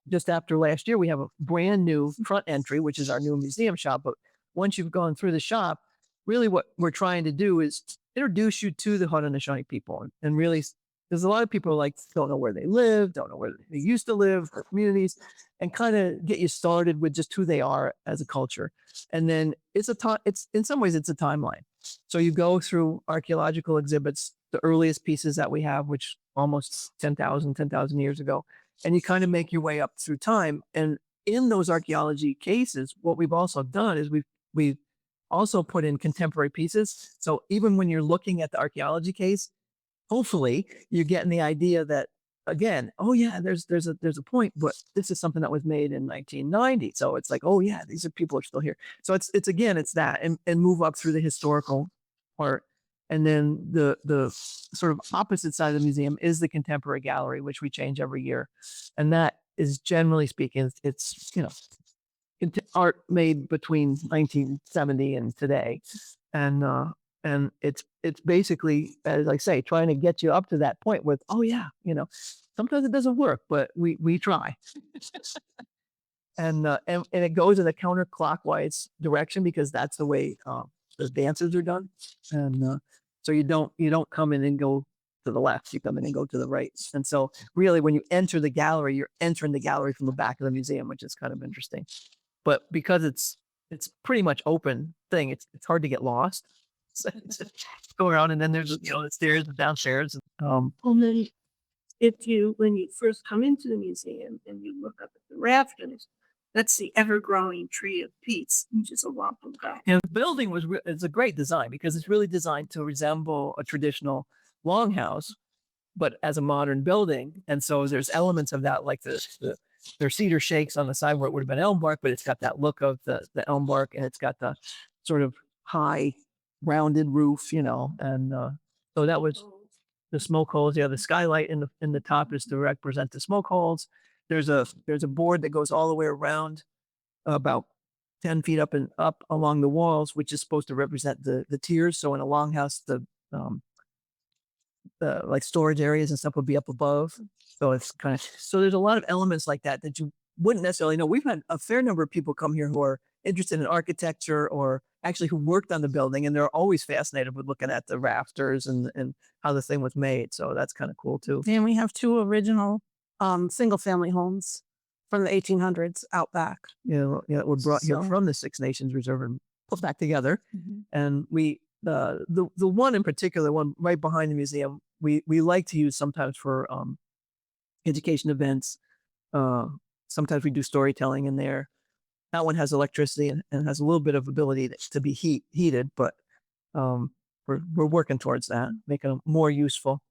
just after last year, we have a brand new front entry, which is our new museum shop. But once you've gone through the shop, really what we're trying to do is introduce you to the Haudenosaunee people and really, there's a lot of people like don't know where they live, don't know where they used to live, their communities, and kind of get you started with just who they are as a culture. And then it's in some ways it's a timeline. So you go through archaeological exhibits, the earliest pieces that we have, which almost 10,000 years ago, and you kind of make your way up through time. And in those archaeology cases, what we've also done is we've also put in contemporary pieces. So even when you're looking at the archaeology case, hopefully you're getting the idea that again, oh yeah, there's a point, but this is something that was made in 1990. So it's like, oh yeah, these are people are still here. So it's again, it's that and move up through the historical part. And then the sort of opposite side of the museum is the contemporary gallery, which we change every year. And that is generally speaking, it's art made between 1970 and today. And it's basically, as I say, trying to get you up to that point with, oh yeah, sometimes it doesn't work, but we try. And it goes in a counterclockwise direction because that's the way the dances are done. And so you don't come in and go to the left, you come in and go to the right. And so really when you enter the gallery, you're entering the gallery from the back of the museum, which is kind of interesting. But because it's pretty much open thing, it's hard to get lost. So go around and then there's the stairs and downstairs. And then when you first come into the museum and you look up at the rafters, that's the ever-growing tree of peace, which is a wampum guy. And the building it's a great design because it's really designed to resemble a traditional longhouse, but as a modern building. And so there's elements of that, like there's cedar shakes on the side where it would have been elm bark, but it's got that look of the elm bark, and it's got the sort of high rounded roof, and so that was the smoke holes. Yeah, the skylight in the top is to represent the smoke holes. There's a board that goes all the way around about 10 feet up and up along the walls, which is supposed to represent the tiers. So in a longhouse, um, like storage areas and stuff would be up above. So it's so there's a lot of elements like that that you wouldn't necessarily know. We've had a fair number of people come here who are interested in architecture or actually who worked on the building, and they're always fascinated with looking at the rafters and how the thing was made. So that's kind of cool too. And we have two original single family homes from the 1800s out back. Yeah, were brought here So- from the Six Nations Reserve and put back together. Mhm. And we the one in particular, one right behind the museum, we like to use sometimes for education events. Sometimes we do storytelling in there. That one has electricity and has a little bit of ability to be heated, but we're working towards that, making them more useful.